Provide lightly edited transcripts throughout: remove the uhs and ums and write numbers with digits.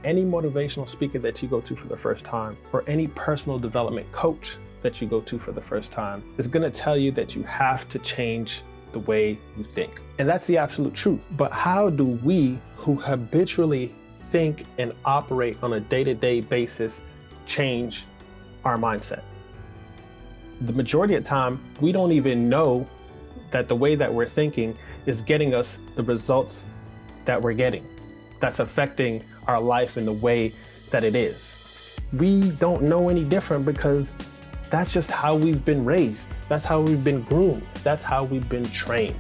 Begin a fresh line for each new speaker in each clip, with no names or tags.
any motivational speaker that you go to for the first time, or any personal development coach that you go to for the first time, is going to tell you that you have to change the way you think. And that's the absolute truth. But how do we, who habitually think and operate on a day-to-day basis, change our mindset? The majority of the time, we don't even know that the way that we're thinking is getting us the results that we're getting, that's affecting our life in the way that it is. We don't know any different because that's just how we've been raised. That's how we've been groomed. That's how we've been trained.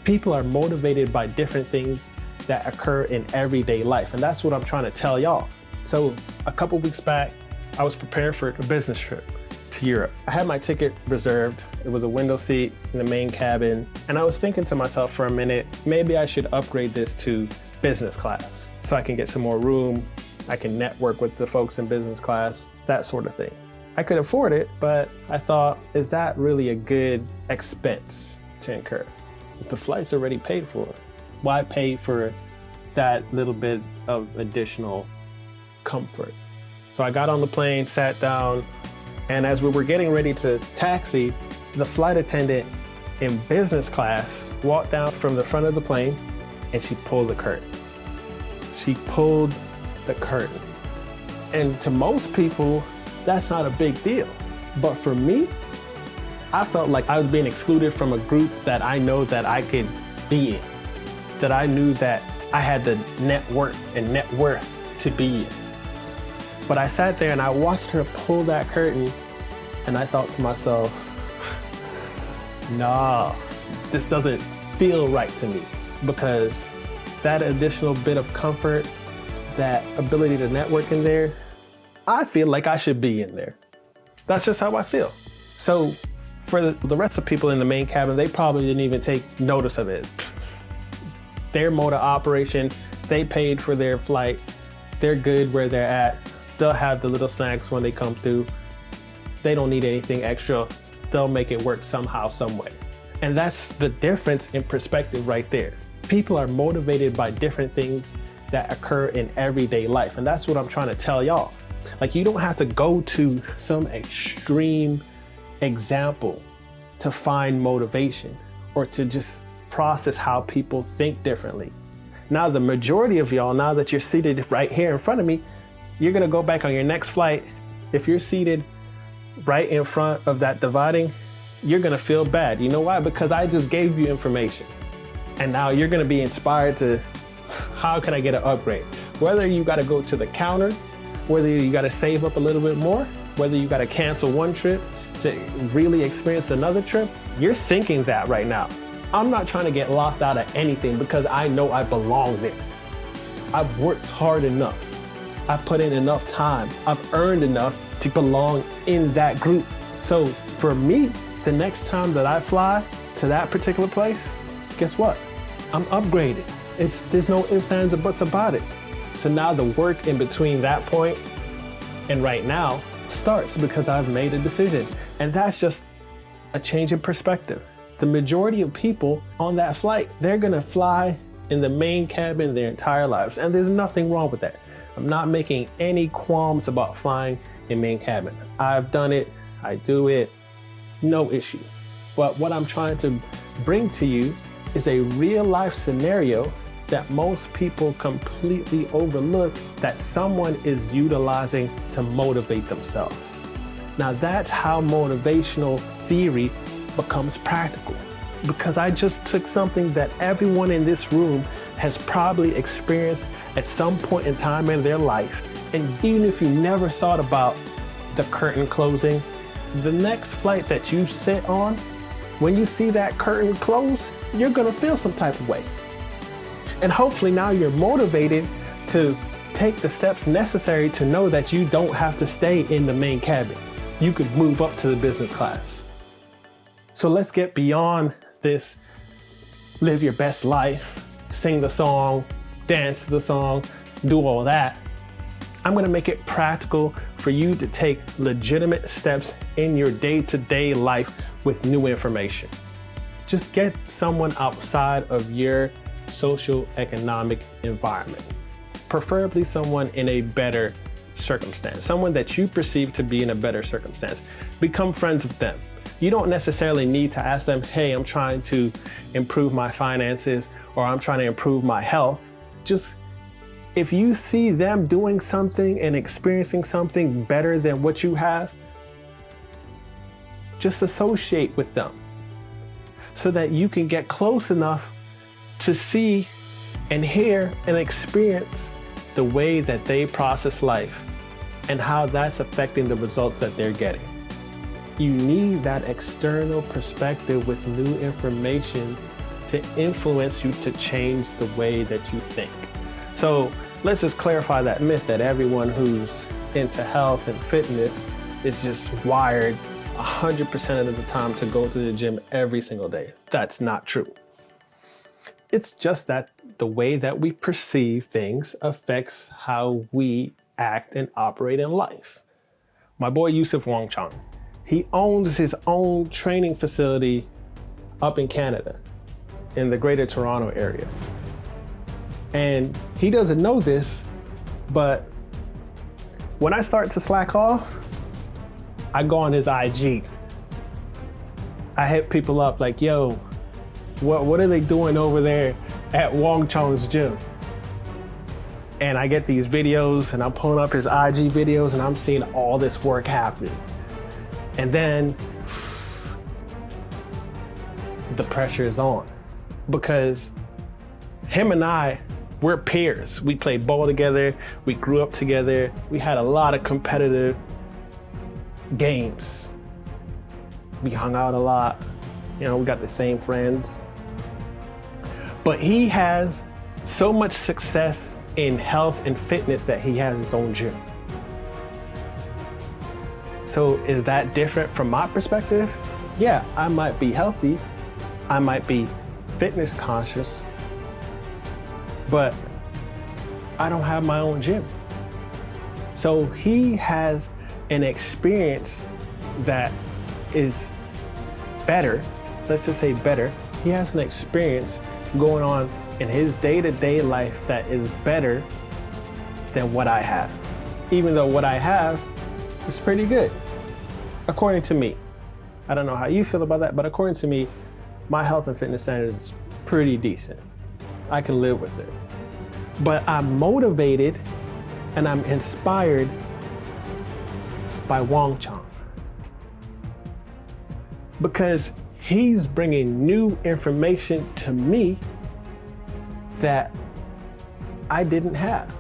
People are motivated by different things that occur in everyday life. And that's what I'm trying to tell y'all. So a couple weeks back, I was preparing for a business trip to Europe. I had my ticket reserved. It was a window seat in the main cabin. And I was thinking to myself for a minute, maybe I should upgrade this to business class so I can get some more room. I can network with the folks in business class, that sort of thing. I could afford it, but I thought, is that really a good expense to incur? If the flight's already paid for, why pay for that little bit of additional comfort? So I got on the plane, sat down, and as we were getting ready to taxi, the flight attendant in business class walked down from the front of the plane and she pulled the curtain. She pulled the curtain. And to most people, that's not a big deal. But for me, I felt like I was being excluded from a group that I know that I could be in, that I knew that I had the net worth to be in. But I sat there and I watched her pull that curtain and I thought to myself, nah, this doesn't feel right to me, because that additional bit of comfort, that ability to network in there, I feel like I should be in there. That's just how I feel. So for the rest of people in the main cabin, they probably didn't even take notice of it. Their mode of operation, they paid for their flight. They're good where they're at. They'll have the little snacks when they come through. They don't need anything extra. They'll make it work somehow, some way. And that's the difference in perspective right there. People are motivated by different things that occur in everyday life. And that's what I'm trying to tell y'all. Like, you don't have to go to some extreme example to find motivation or to just process how people think differently. Now, the majority of y'all, now that you're seated right here in front of me, you're gonna go back on your next flight. If you're seated right in front of that dividing, you're gonna feel bad. You know why? Because I just gave you information. And now you're gonna be inspired to, how can I get an upgrade? Whether you gotta go to the counter, whether you gotta save up a little bit more, whether you gotta cancel one trip to really experience another trip, you're thinking that right now. I'm not trying to get locked out of anything because I know I belong there. I've worked hard enough. I've put in enough time. I've earned enough to belong in that group. So for me, the next time that I fly to that particular place, guess what? I'm upgraded. There's no ifs, ands, or buts about it. So now the work in between that point and right now starts because I've made a decision. And that's just a change in perspective. The majority of people on that flight, they're gonna fly in the main cabin their entire lives. And there's nothing wrong with that. I'm not making any qualms about flying in main cabin. I've done it, I do it, no issue. But what I'm trying to bring to you is a real life scenario that most people completely overlook, that someone is utilizing to motivate themselves. Now that's how motivational theory becomes practical, because I just took something that everyone in this room has probably experienced at some point in time in their life. And even if you never thought about the curtain closing, the next flight that you sit on, when you see that curtain close, you're gonna feel some type of way. And hopefully now you're motivated to take the steps necessary to know that you don't have to stay in the main cabin. You could move up to the business class. So let's get beyond this live your best life, sing the song, dance to the song, do all that. I'm gonna make it practical for you to take legitimate steps in your day-to-day life with new information. Just get someone outside of your social economic environment. preferably someone in a better circumstance, someone that you perceive to be in a better circumstance. Become friends with them. You don't necessarily need to ask them, hey, I'm trying to improve my finances or I'm trying to improve my health. Just if you see them doing something and experiencing something better than what you have, just associate with them so that you can get close enough to see and hear and experience the way that they process life and how that's affecting the results that they're getting. You need that external perspective with new information to influence you to change the way that you think. So let's just clarify that myth that everyone who's into health and fitness is just wired 100% of the time to go to the gym every single day. That's not true. It's just that the way that we perceive things affects how we act and operate in life. My boy Yusuf Wangchang, he owns his own training facility up in Canada, in the Greater Toronto area. And he doesn't know this, but when I start to slack off, I go on his IG. I hit people up like, yo, what are they doing over there at Wangchang's gym? And I get these videos and I'm pulling up his IG videos and I'm seeing all this work happen. And then the pressure is on because him and we're peers. We played ball together. We grew up together. We had a lot of competitive games. We hung out a lot. You know, we got the same friends. But he has so much success in health and fitness that he has his own gym. So is that different from my perspective? Yeah, I might be healthy. I might be fitness conscious, but I don't have my own gym. So he has an experience that is better. Let's just say better. He has an experience going on in his day-to-day life that is better than what I have. Even though what I have is pretty good, according to me. I don't know how you feel about that, but according to me, my health and fitness standard is pretty decent. I can live with it. But I'm motivated and I'm inspired by Wangchang because he's bringing new information to me that I didn't have.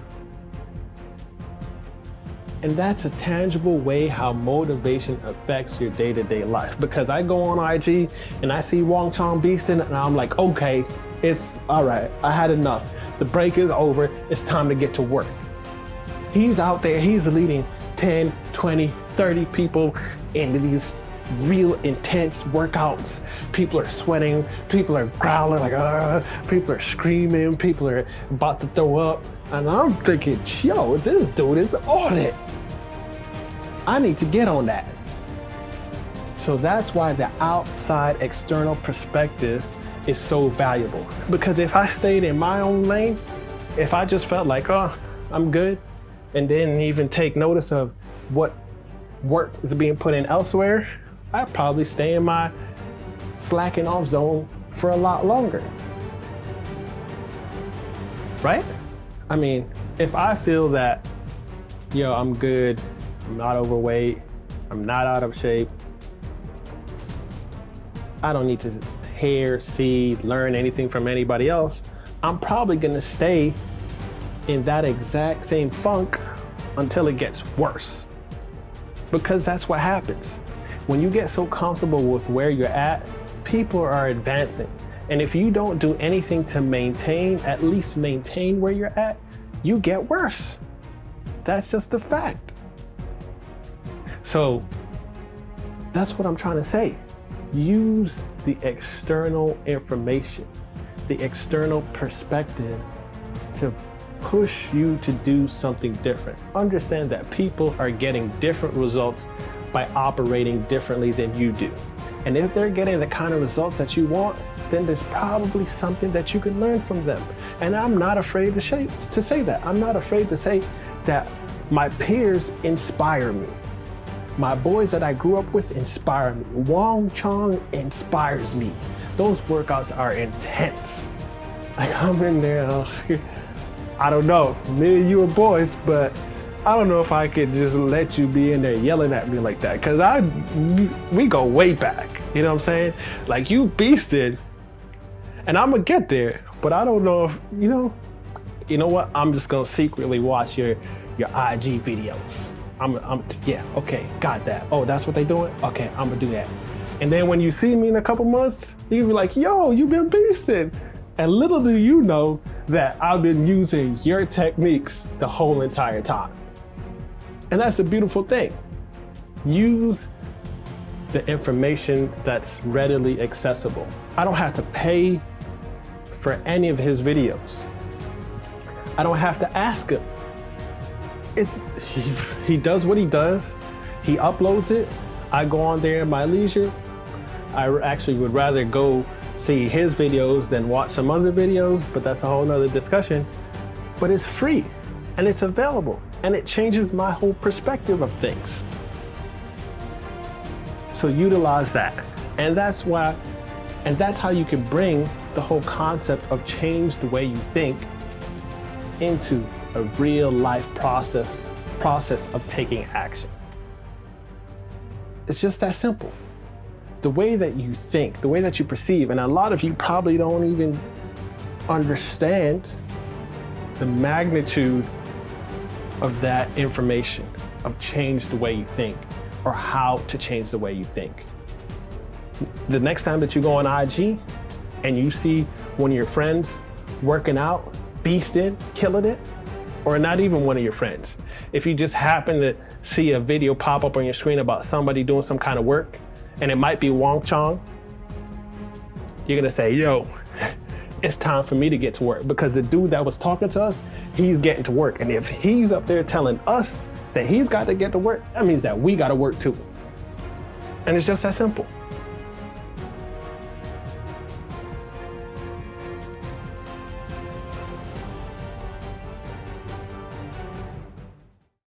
And that's a tangible way how motivation affects your day-to-day life. Because I go on IG and I see Wangchang beasting and I'm like, okay, it's all right. I had enough. The break is over. It's time to get to work. He's out there, he's leading 10, 20, 30 people into these real intense workouts. People are sweating, people are growling like, people are screaming, people are about to throw up. And I'm thinking, yo, this dude is on it. I need to get on that. So that's why the outside external perspective is so valuable. Because if I stayed in my own lane, if I just felt like, oh, I'm good, and didn't even take notice of what work is being put in elsewhere, I'd probably stay in my slacking off zone for a lot longer. Right? I mean, if I feel that, yo, I'm good, I'm not overweight, I'm not out of shape, I don't need to hear, see, learn anything from anybody else, I'm probably gonna stay in that exact same funk until it gets worse. Because that's what happens. When you get so comfortable with where you're at, people are advancing. And if you don't do anything to maintain, at least maintain where you're at, you get worse. That's just a fact. So that's what I'm trying to say. Use the external information, the external perspective to push you to do something different. Understand that people are getting different results by operating differently than you do. And if they're getting the kind of results that you want, then there's probably something that you can learn from them. And I'm not afraid to say that. I'm not afraid to say that my peers inspire me. My boys that I grew up with inspire me. Wang Chong inspires me. Those workouts are intense. Like I'm in there, I don't know, me and you are boys, but I don't know if I could just let you be in there yelling at me like that, cause we go way back, you know what I'm saying? Like you beasted, and I'm gonna get there, but I don't know if, you know what? I'm just gonna secretly watch your IG videos. Yeah, okay, got that. Oh, that's what they doing? Okay, I'm gonna do that. And then when you see me in a couple months, you be like, yo, you've been beasting. And little do you know that I've been using your techniques the whole entire time. And that's a beautiful thing. Use the information that's readily accessible. I don't have to pay for any of his videos. I don't have to ask him. He does what he does. He uploads it. I go on there in my leisure. I actually would rather go see his videos than watch some other videos, but that's a whole nother discussion. But it's free and it's available and it changes my whole perspective of things. So utilize that. And that's how you can bring the whole concept of change the way you think into a real life process of taking action. It's just that simple. The way that you think, the way that you perceive, and a lot of you probably don't even understand the magnitude of that information, of change the way you think, or how to change the way you think. The next time that you go on IG and you see one of your friends working out, beasting, killing it, or not even one of your friends, if you just happen to see a video pop up on your screen about somebody doing some kind of work, and it might be Wang Chong, you're gonna say, yo, it's time for me to get to work, because the dude that was talking to us, he's getting to work. And if he's up there telling us that he's got to get to work, that means that we gotta work too. And it's just that simple.